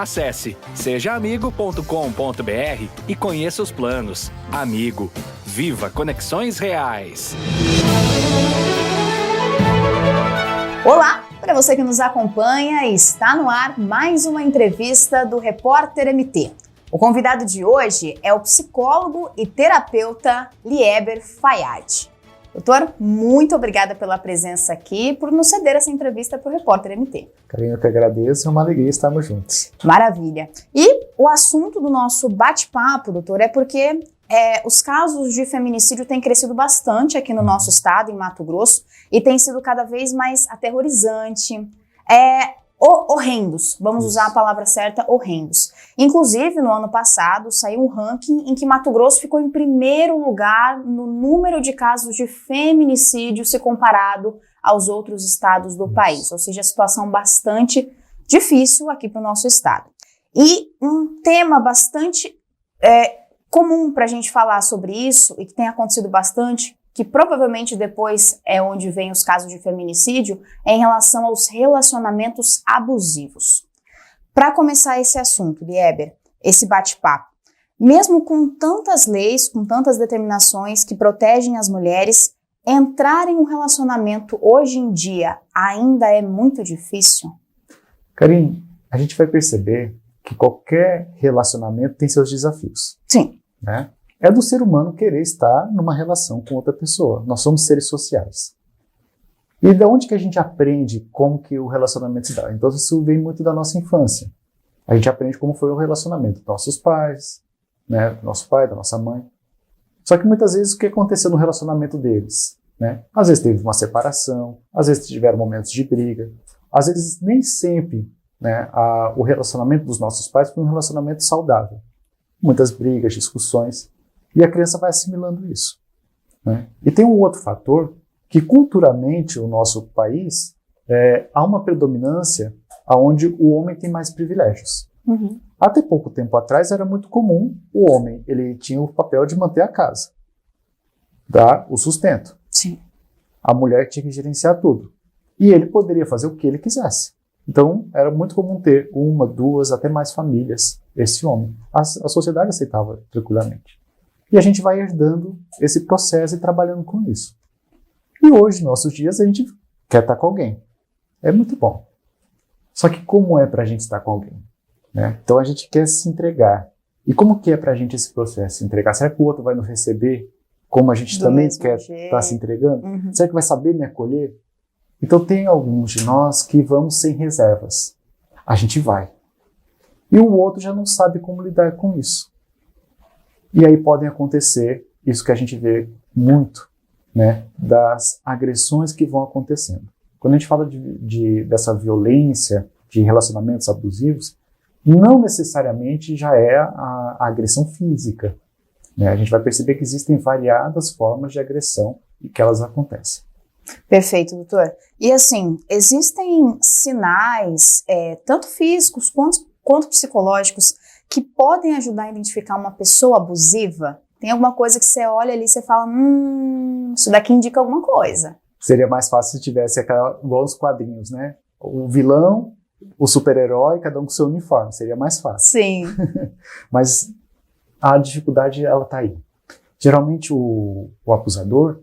Acesse sejaamigo.com.br e conheça os planos. Amigo, viva conexões reais. Olá, para você que nos acompanha, está no ar mais uma entrevista do Repórter MT. O convidado de hoje é o psicólogo e terapeuta Lieber Fayad. Doutor, muito obrigada pela presença aqui, por nos ceder essa entrevista para o Repórter MT. Carinho, eu que agradeço, é uma alegria estarmos juntos. Maravilha. E o assunto do nosso bate-papo, doutor, é porque os casos de feminicídio têm crescido bastante aqui no nosso estado, em Mato Grosso, e tem sido cada vez mais aterrorizante, horrendos, vamos usar a palavra certa, horrendos. Inclusive, no ano passado, saiu um ranking em que Mato Grosso ficou em primeiro lugar no número de casos de feminicídio se comparado aos outros estados do país, ou seja, situação bastante difícil aqui para o nosso estado. E um tema bastante comum para a gente falar sobre isso, e que tem acontecido bastante, que provavelmente depois é onde vem os casos de feminicídio, é em relação aos relacionamentos abusivos. Para começar esse assunto, Lieber, esse bate-papo, mesmo com tantas leis, com tantas determinações que protegem as mulheres, entrar em um relacionamento hoje em dia ainda é muito difícil? Karine, a gente vai perceber que qualquer relacionamento tem seus desafios. Sim. Né? É do ser humano querer estar numa relação com outra pessoa. Nós somos seres sociais. E de onde que a gente aprende como que o relacionamento se dá? Então isso vem muito da nossa infância. A gente aprende como foi o relacionamento dos nossos pais, né? Do nosso pai, da nossa mãe. Só que muitas vezes o que aconteceu no relacionamento deles? Né? Às vezes teve uma separação, às vezes tiveram momentos de briga, às vezes nem sempre, né, o relacionamento dos nossos pais foi um relacionamento saudável. Muitas brigas, discussões. E a criança vai assimilando isso. Né? E tem um outro fator, que culturalmente o nosso país, há uma predominância onde o homem tem mais privilégios. Uhum. Até pouco tempo atrás era muito comum o homem, ele tinha o papel de manter a casa, dar o sustento. Sim. A mulher tinha que gerenciar tudo. E ele poderia fazer o que ele quisesse. Então era muito comum ter uma, duas, até mais famílias, esse homem. A sociedade aceitava tranquilamente. E a gente vai herdando esse processo e trabalhando com isso. E hoje, nos nossos dias, a gente quer estar com alguém. É muito bom. Só que como é para a gente estar com alguém? Né? Então a gente quer se entregar. E como que é para a gente esse processo se entregar? Será que o outro vai nos receber como a gente também quer estar se entregando? Uhum. Será que vai saber me acolher? Então tem alguns de nós que vamos sem reservas. A gente vai. E o outro já não sabe como lidar com isso. E aí podem acontecer isso que a gente vê muito, né, das agressões que vão acontecendo. Quando a gente fala dessa violência, de relacionamentos abusivos, não necessariamente já é a agressão física. Né? A gente vai perceber que existem variadas formas de agressão e que elas acontecem. Perfeito, doutor. E assim, existem sinais, tanto físicos quanto psicológicos, que podem ajudar a identificar uma pessoa abusiva? Tem alguma coisa que você olha ali e você fala, isso daqui indica alguma coisa. Seria mais fácil se tivesse igual os quadrinhos, né? O vilão, o super-herói, cada um com seu uniforme. Seria mais fácil. Sim. Mas a dificuldade, ela tá aí. Geralmente o abusador,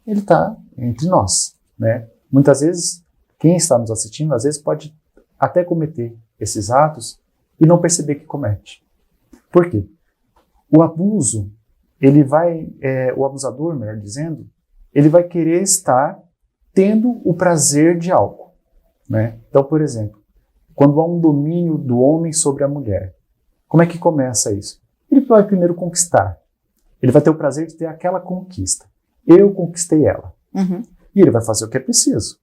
ele tá entre nós, né? Muitas vezes, quem está nos assistindo, às vezes pode até cometer esses atos e não perceber que comete. Por quê? O abuso, o abusador, melhor dizendo, ele vai querer estar tendo o prazer de algo. Né? Então, por exemplo, quando há um domínio do homem sobre a mulher, como é que começa isso? Ele vai primeiro conquistar. Ele vai ter o prazer de ter aquela conquista. Eu conquistei ela. Uhum. E ele vai fazer o que é preciso.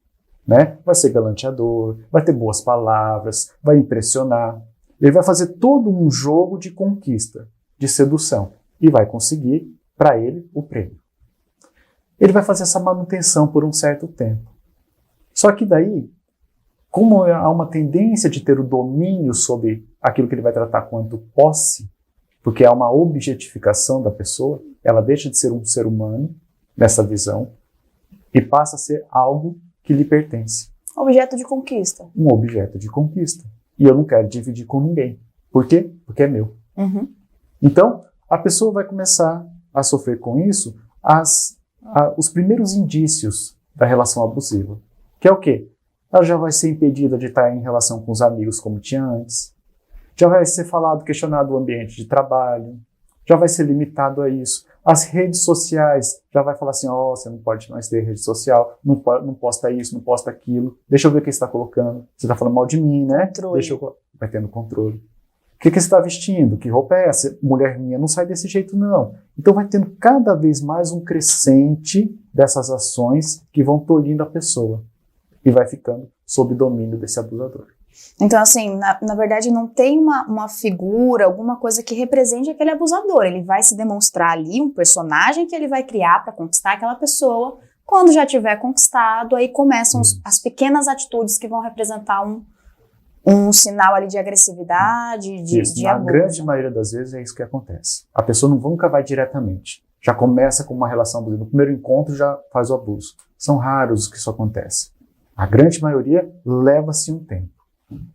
Né? Vai ser galanteador, vai ter boas palavras, vai impressionar. Ele vai fazer todo um jogo de conquista, de sedução. E vai conseguir, para ele, o prêmio. Ele vai fazer essa manutenção por um certo tempo. Só que daí, como há uma tendência de ter o domínio sobre aquilo que ele vai tratar quanto posse, porque há uma objetificação da pessoa, ela deixa de ser um ser humano, nessa visão, e passa a ser algo que lhe pertence. Objeto de conquista. Um objeto de conquista. e eu não quero dividir com ninguém. Por quê? Porque é meu. Uhum. Então, a pessoa vai começar a sofrer com isso os primeiros indícios da relação abusiva. Que é o quê? Ela já vai ser impedida de estar em relação com os amigos como tinha antes. Já vai ser questionado o ambiente de trabalho. Já vai ser limitado a isso. As redes sociais, já vai falar assim, você não pode mais ter rede social, não posta isso, não posta aquilo. Deixa eu ver o que você está colocando. Você está falando mal de mim, né? Controle. Vai tendo controle. O que você está vestindo? Que roupa é essa? Mulher minha não sai desse jeito, não. Então vai tendo cada vez mais um crescente dessas ações que vão tolhindo a pessoa. E vai ficando sob domínio desse abusador. Então, assim, na verdade não tem uma figura, alguma coisa que represente aquele abusador. Ele vai se demonstrar ali, um personagem que ele vai criar para conquistar aquela pessoa. Quando já tiver conquistado, aí começam as pequenas atitudes que vão representar um sinal ali de agressividade, de abuso. Na grande maioria das vezes é isso que acontece. A pessoa nunca vai diretamente. Já começa com uma relação abusiva. No primeiro encontro já faz o abuso. São raros os que isso acontece. A grande maioria leva-se um tempo.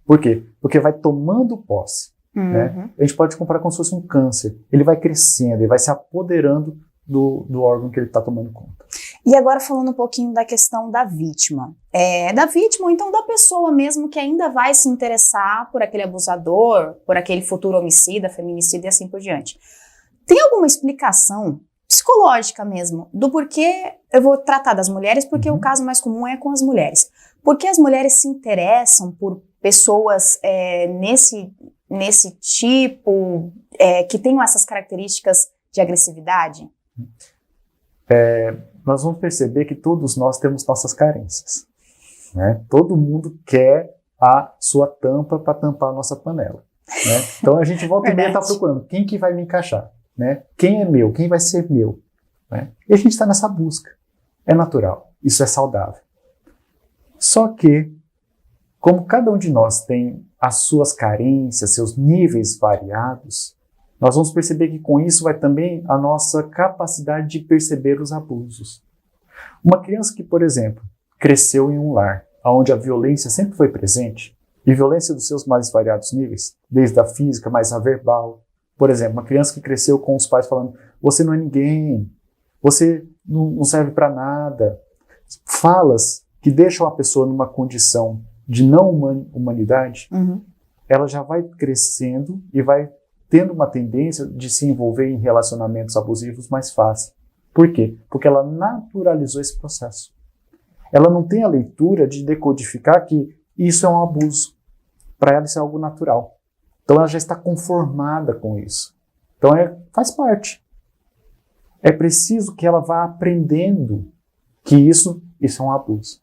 Por quê? Porque vai tomando posse. Uhum. Né? A gente pode comparar como se fosse um câncer. Ele vai crescendo, ele vai se apoderando do órgão que ele está tomando conta. E agora falando um pouquinho da questão da vítima. Da vítima ou então da pessoa mesmo que ainda vai se interessar por aquele abusador, por aquele futuro homicida, feminicida e assim por diante. Tem alguma explicação psicológica mesmo do porquê, eu vou tratar das mulheres porque o caso mais comum é com as mulheres. Por que as mulheres se interessam por pessoas nesse tipo, que tenham essas características de agressividade? Nós vamos perceber que todos nós temos nossas carências. Né? Todo mundo quer a sua tampa para tampar a nossa panela. Né? Então a gente volta e meia está procurando quem que vai me encaixar. Né? Quem é meu? Quem vai ser meu? Né? E a gente está nessa busca. É natural. Isso é saudável. Só que, como cada um de nós tem as suas carências, seus níveis variados, nós vamos perceber que com isso vai também a nossa capacidade de perceber os abusos. Uma criança que, por exemplo, cresceu em um lar onde a violência sempre foi presente, e violência dos seus mais variados níveis, desde a física, mais a verbal. Por exemplo, uma criança que cresceu com os pais falando, você não é ninguém, você não serve para nada. Falas que deixam a pessoa numa condição de não humanidade, ela já vai crescendo e vai tendo uma tendência de se envolver em relacionamentos abusivos mais fácil. Por quê? Porque ela naturalizou esse processo. Ela não tem a leitura de decodificar que isso é um abuso. Para ela isso é algo natural. Então ela já está conformada com isso. Então faz parte. É preciso que ela vá aprendendo que isso é um abuso.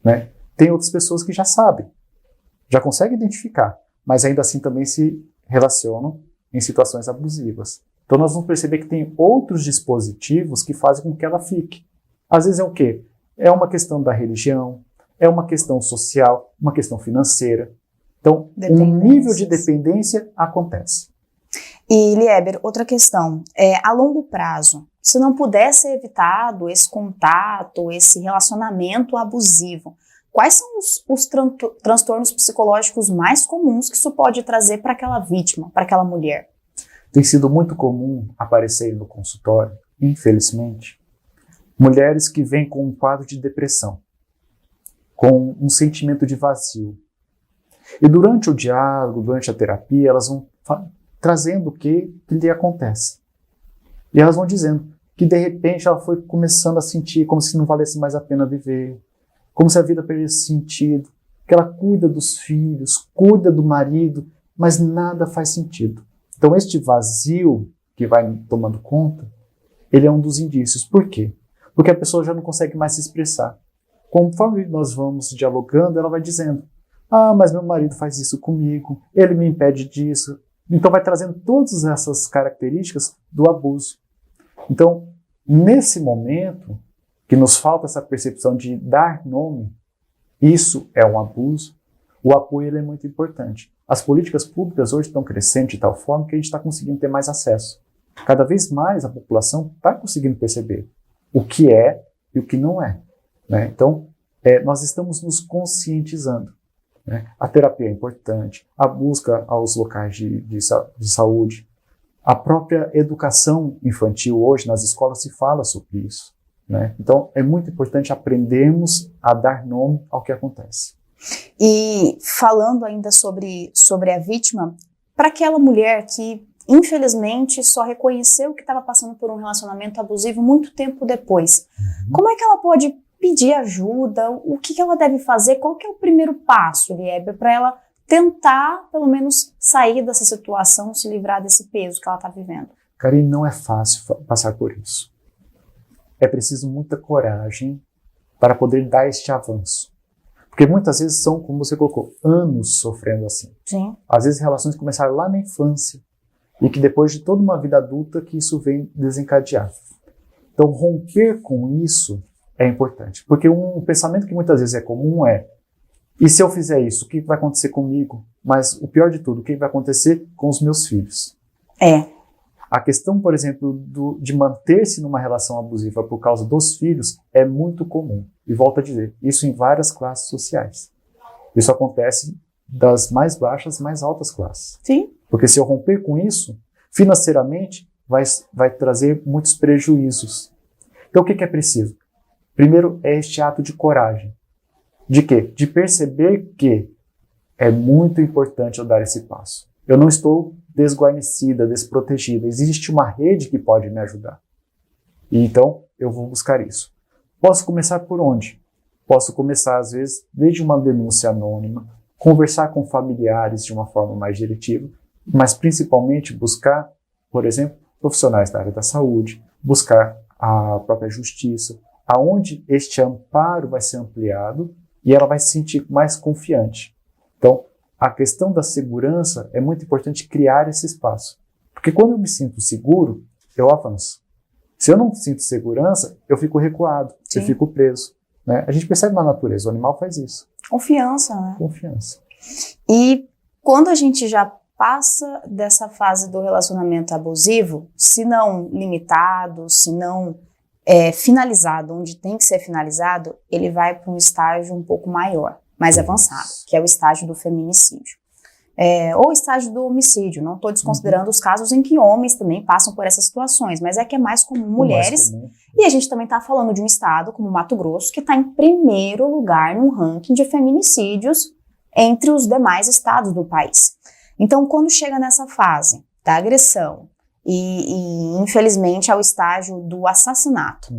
Né? Tem outras pessoas que já sabem, já conseguem identificar, mas ainda assim também se relacionam em situações abusivas. Então nós vamos perceber que tem outros dispositivos que fazem com que ela fique. Às vezes é o quê? É uma questão da religião, é uma questão social, uma questão financeira. Então, um nível de dependência acontece. E, Lieber, outra questão, a longo prazo, se não puder ser evitado esse contato, esse relacionamento abusivo, quais são os transtornos psicológicos mais comuns que isso pode trazer para aquela vítima, para aquela mulher? Tem sido muito comum aparecer no consultório, infelizmente, mulheres que vêm com um quadro de depressão, com um sentimento de vazio. E durante o diálogo, durante a terapia, elas vão trazendo o que lhe acontece. E elas vão dizendo que, de repente, ela foi começando a sentir como se não valesse mais a pena viver, como se a vida perdesse sentido, que ela cuida dos filhos, cuida do marido, mas nada faz sentido. Então, este vazio que vai tomando conta, ele é um dos indícios. Por quê? Porque a pessoa já não consegue mais se expressar. Conforme nós vamos dialogando, ela vai dizendo, mas meu marido faz isso comigo, ele me impede disso. Então vai trazendo todas essas características do abuso. Então, nesse momento, que nos falta essa percepção de dar nome, isso é um abuso, o apoio ele é muito importante. As políticas públicas hoje estão crescendo de tal forma que a gente está conseguindo ter mais acesso. Cada vez mais a população está conseguindo perceber o que é e o que não é. Né? Então, nós estamos nos conscientizando. né? A terapia é importante, a busca aos locais de saúde, a própria educação infantil hoje nas escolas se fala sobre isso, né? Então é muito importante aprendermos a dar nome ao que acontece. E falando ainda sobre a vítima, para aquela mulher que infelizmente só reconheceu que estava passando por um relacionamento abusivo muito tempo depois, como é que ela pode pedir ajuda? O que ela deve fazer? Qual que é o primeiro passo, Lieber, para ela tentar, pelo menos, sair dessa situação, se livrar desse peso que ela está vivendo? Karine, não é fácil passar por isso. É preciso muita coragem para poder dar este avanço. Porque muitas vezes são, como você colocou, anos sofrendo assim. Sim. Às vezes relações que começaram lá na infância e que depois de toda uma vida adulta que isso vem desencadear. Então romper com isso é importante. Porque um pensamento que muitas vezes é comum é: e se eu fizer isso, o que vai acontecer comigo? Mas o pior de tudo, o que vai acontecer com os meus filhos? A questão, por exemplo, de manter-se numa relação abusiva por causa dos filhos é muito comum. E volto a dizer, isso em várias classes sociais. Isso acontece das mais baixas às mais altas classes. Sim. Porque se eu romper com isso, financeiramente vai trazer muitos prejuízos. Então o que é preciso? Primeiro é este ato de coragem. De quê? De perceber que é muito importante eu dar esse passo. Eu não estou desguarnecida, desprotegida. Existe uma rede que pode me ajudar. E então eu vou buscar isso. Posso começar por onde? Posso começar, às vezes, desde uma denúncia anônima, conversar com familiares de uma forma mais diretiva, mas principalmente buscar, por exemplo, profissionais da área da saúde, buscar a própria justiça, aonde este amparo vai ser ampliado e ela vai se sentir mais confiante. Então, a questão da segurança é muito importante criar esse espaço. Porque quando eu me sinto seguro, eu avanço. Se eu não sinto segurança, eu fico recuado, Sim. eu fico preso. Né? A gente percebe na natureza, o animal faz isso. Confiança, né? Confiança. E quando a gente já passa dessa fase do relacionamento abusivo, se não limitado, se não finalizado, onde tem que ser finalizado, ele vai para um estágio um pouco maior, mais avançado, que é o estágio do feminicídio. Ou estágio do homicídio. Não estou desconsiderando os casos em que homens também passam por essas situações, mas é que é mais comum mulheres. E a gente também está falando de um estado como Mato Grosso, que está em primeiro lugar no ranking de feminicídios entre os demais estados do país. Então, quando chega nessa fase da agressão e infelizmente, ao estágio do assassinato,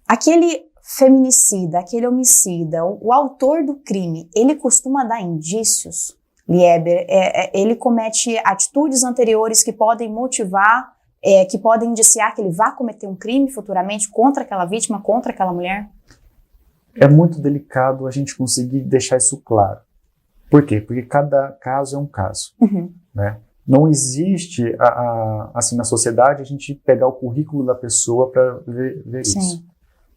aquele feminicida, aquele homicida, o autor do crime, ele costuma dar indícios, Lieber, ele comete atitudes anteriores que podem motivar, que podem indiciar que ele vá cometer um crime futuramente contra aquela vítima, contra aquela mulher? É muito delicado a gente conseguir deixar isso claro. Por quê? Porque cada caso é um caso. Né? Não existe, assim, na sociedade, a gente pegar o currículo da pessoa para ver isso.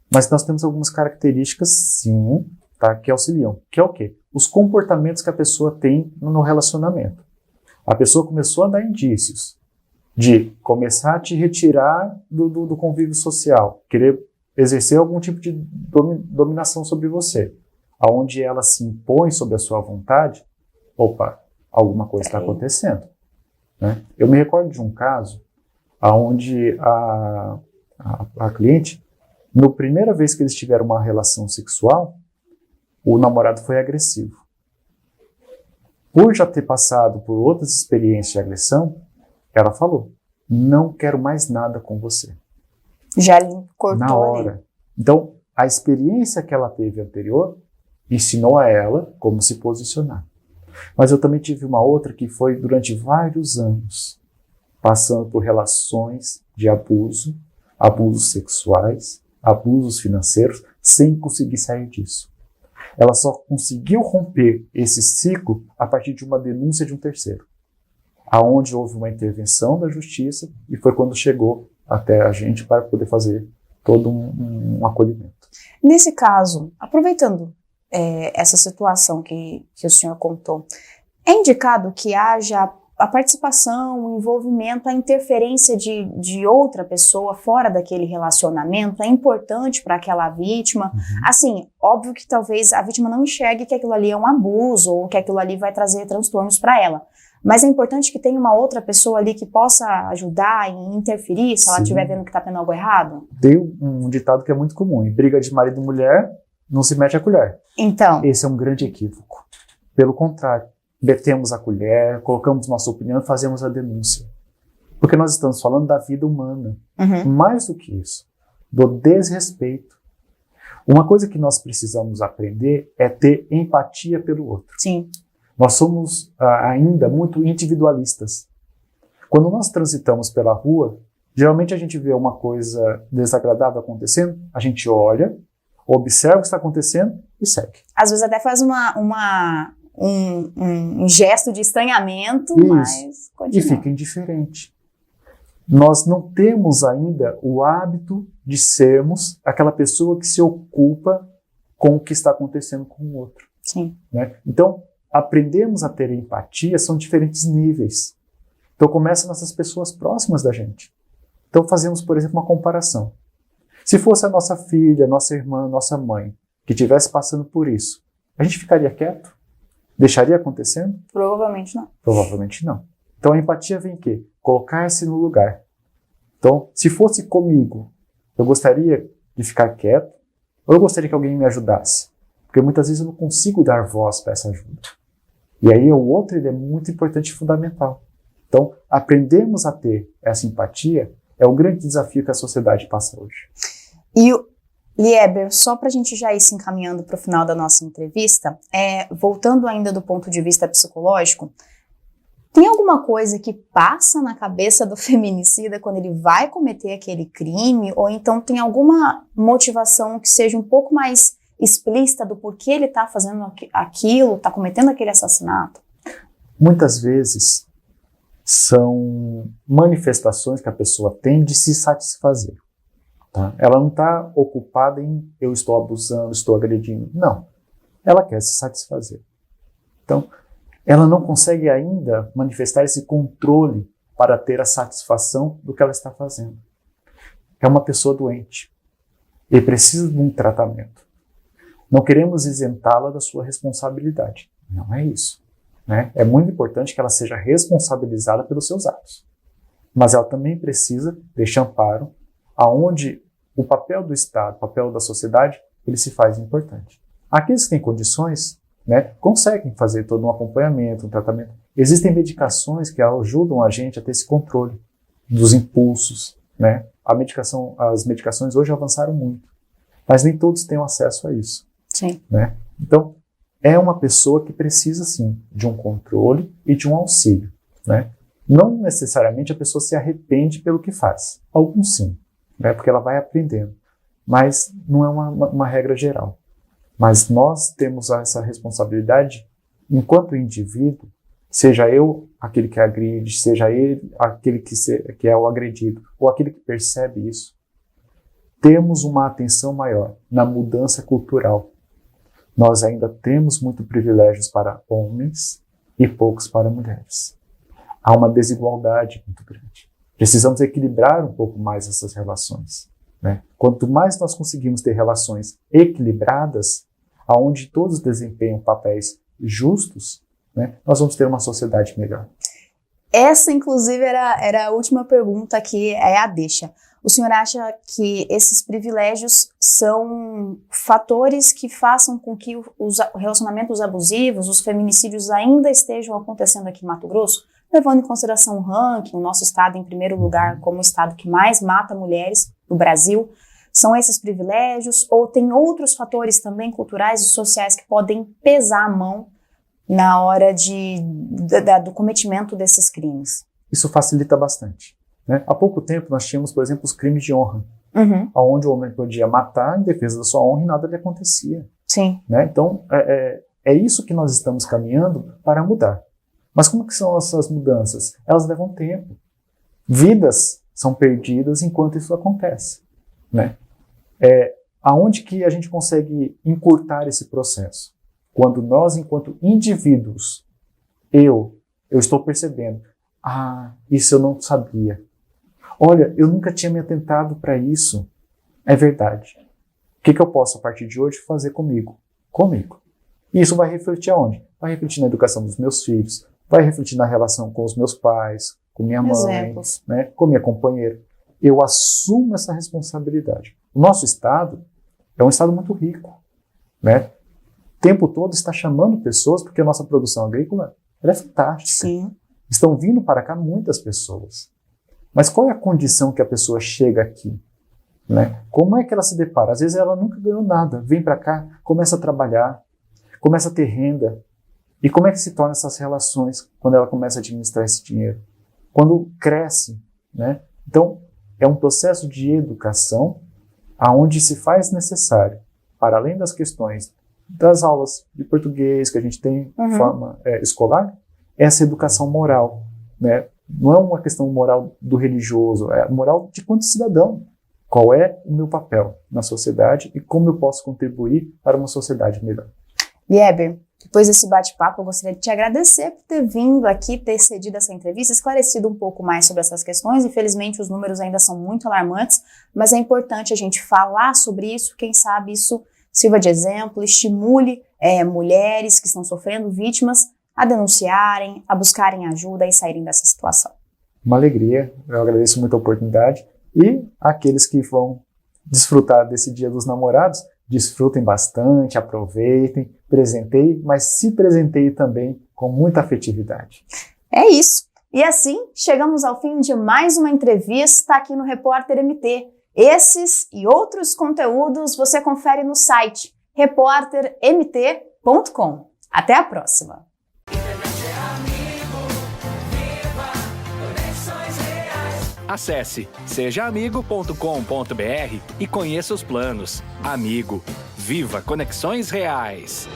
Mas nós temos algumas características, sim, tá, que auxiliam. Que é o quê? Os comportamentos que a pessoa tem no relacionamento. A pessoa começou a dar indícios de começar a te retirar do convívio social, querer exercer algum tipo de dominação sobre você, aonde ela se impõe sobre a sua vontade. Opa, alguma coisa está acontecendo. Né? Eu me recordo de um caso onde a cliente, na primeira vez que eles tiveram uma relação sexual, o namorado foi agressivo. Por já ter passado por outras experiências de agressão, ela falou: não quero mais nada com você. Já cortou na hora. Ali. Então, a experiência que ela teve anterior ensinou a ela como se posicionar. Mas eu também tive uma outra que foi durante vários anos, passando por relações de abuso, abusos sexuais, abusos financeiros, sem conseguir sair disso. Ela só conseguiu romper esse ciclo a partir de uma denúncia de um terceiro, aonde houve uma intervenção da justiça e foi quando chegou até a gente para poder fazer todo um acolhimento. Nesse caso, aproveitando essa situação que o senhor contou, é indicado que haja a participação, o envolvimento, a interferência de outra pessoa fora daquele relacionamento é importante para aquela vítima. Assim, óbvio que talvez a vítima não enxergue que aquilo ali é um abuso ou que aquilo ali vai trazer transtornos para ela. Mas é importante que tenha uma outra pessoa ali que possa ajudar e interferir se ela estiver vendo que está tendo algo errado. Tem um ditado que é muito comum: em briga de marido e mulher, não se mete a colher. Então, Esse é um grande equívoco. Pelo contrário, metemos a colher, colocamos nossa opinião e fazemos a denúncia. Porque nós estamos falando da vida humana. Mais do que isso, do desrespeito. Uma coisa que nós precisamos aprender é ter empatia pelo outro. sim. Nós somos ainda muito individualistas. Quando nós transitamos pela rua, geralmente a gente vê uma coisa desagradável acontecendo, a gente olha, observa o que está acontecendo e segue. Às vezes até faz um gesto de estranhamento, Isso. mas continua. E fica indiferente. Nós não temos ainda o hábito de sermos aquela pessoa que se ocupa com o que está acontecendo com o outro. Sim. Né? Então, aprendemos a ter empatia são diferentes níveis. Então, começa nessas pessoas próximas da gente. Então, fazemos, por exemplo, uma comparação. Se fosse a nossa filha, nossa irmã, nossa mãe, que estivesse passando por isso, a gente ficaria quieto? Deixaria acontecendo? Provavelmente não. Provavelmente não. Então, a empatia vem o quê? Colocar-se no lugar. Então, se fosse comigo, eu gostaria de ficar quieto ou eu gostaria que alguém me ajudasse? Porque muitas vezes eu não consigo dar voz para essa ajuda. E aí o outro ele é muito importante e fundamental. Então, aprendermos a ter essa empatia é o grande desafio que a sociedade passa hoje. E, Lieber, só para a gente já ir se encaminhando para o final da nossa entrevista, voltando ainda do ponto de vista psicológico, tem alguma coisa que passa na cabeça do feminicida quando ele vai cometer aquele crime? Ou então tem alguma motivação que seja um pouco mais explícita do porquê ele está fazendo aquilo, está cometendo aquele assassinato? Muitas vezes são manifestações que a pessoa tem de se satisfazer. Tá? Ela não está ocupada em eu estou abusando, estou agredindo. Não. Ela quer se satisfazer. Então, ela não consegue ainda manifestar esse controle para ter a satisfação do que ela está fazendo. É uma pessoa doente e precisa de um tratamento. Não queremos isentá-la da sua responsabilidade. Não é isso. Né? É muito importante que ela seja responsabilizada pelos seus atos. Mas ela também precisa deste amparo, aonde o papel do Estado, o papel da sociedade, ele se faz importante. Aqueles que têm condições, né, conseguem fazer todo um acompanhamento, um tratamento. Existem medicações que ajudam a gente a ter esse controle dos impulsos. Né? As medicações hoje avançaram muito, mas nem todos têm acesso a isso. Sim. Né? Então, é uma pessoa que precisa, sim, de um controle e de um auxílio. Né? Não necessariamente a pessoa se arrepende pelo que faz. Alguns sim, né? Porque ela vai aprendendo. Mas não é uma regra geral. Mas nós temos essa responsabilidade, enquanto indivíduo, seja eu aquele que agride, seja ele aquele que é o agredido, ou aquele que percebe isso, temos uma atenção maior na mudança cultural. Nós ainda temos muitos privilégios para homens e poucos para mulheres. Há uma desigualdade muito grande. Precisamos equilibrar um pouco mais essas relações. Né? Quanto mais nós conseguimos ter relações equilibradas, onde todos desempenham papéis justos, né, nós vamos ter uma sociedade melhor. Essa, inclusive, era a última pergunta que é a deixa. O senhor acha que esses privilégios são fatores que façam com que os relacionamentos abusivos, os feminicídios ainda estejam acontecendo aqui em Mato Grosso? Levando em consideração o ranking, o nosso estado em primeiro lugar como o estado que mais mata mulheres no Brasil, são esses privilégios ou tem outros fatores também culturais e sociais que podem pesar a mão na hora do cometimento desses crimes? Isso facilita bastante. Né? Há pouco tempo nós tínhamos, por exemplo, os crimes de honra, onde o homem podia matar em defesa da sua honra e nada lhe acontecia. Sim. Né? Então, é isso que nós estamos caminhando para mudar. Mas como que são essas mudanças? Elas levam tempo. Vidas são perdidas enquanto isso acontece. Né? Aonde que a gente consegue encurtar esse processo? Quando nós, enquanto indivíduos, eu estou percebendo Ah, isso eu não sabia. Olha, eu nunca tinha me atentado para isso. É verdade. O que eu posso, a partir de hoje, fazer comigo? Comigo. E isso vai refletir aonde? Vai refletir na educação dos meus filhos, vai refletir na relação com os meus pais, com minha mãe, Exemplos. né, com minha companheira. Eu assumo essa responsabilidade. O nosso Estado é um Estado muito rico, né? O tempo todo está chamando pessoas, porque a nossa produção agrícola ela é fantástica. Sim. Estão vindo para cá muitas pessoas. Mas qual é a condição que a pessoa chega aqui? Né? Como é que ela se depara? Às vezes ela nunca ganhou nada, vem para cá, começa a trabalhar, começa a ter renda. E como é que se tornam essas relações quando ela começa a administrar esse dinheiro? Quando cresce, né? Então, é um processo de educação aonde se faz necessário, para além das questões das aulas de português que a gente tem de forma escolar, essa educação moral, né? Não é uma questão moral do religioso, é moral de quanto cidadão. Qual é o meu papel na sociedade e como eu posso contribuir para uma sociedade melhor. Lieber, depois desse bate-papo, eu gostaria de te agradecer por ter vindo aqui, ter cedido essa entrevista, esclarecido um pouco mais sobre essas questões. Infelizmente, os números ainda são muito alarmantes, mas é importante a gente falar sobre isso. Quem sabe isso sirva de exemplo, estimule mulheres que estão sofrendo, vítimas, a denunciarem, a buscarem ajuda e saírem dessa situação. Uma alegria, eu agradeço muito a oportunidade. E aqueles que vão desfrutar desse Dia dos Namorados, desfrutem bastante, aproveitem, presenteiem, mas se presenteiem também com muita afetividade. É isso. E assim, chegamos ao fim de mais uma entrevista aqui no Repórter MT. Esses e outros conteúdos você confere no site repórtermt.com. Até a próxima! Acesse sejaamigo.com.br e conheça os planos. Amigo, viva conexões reais!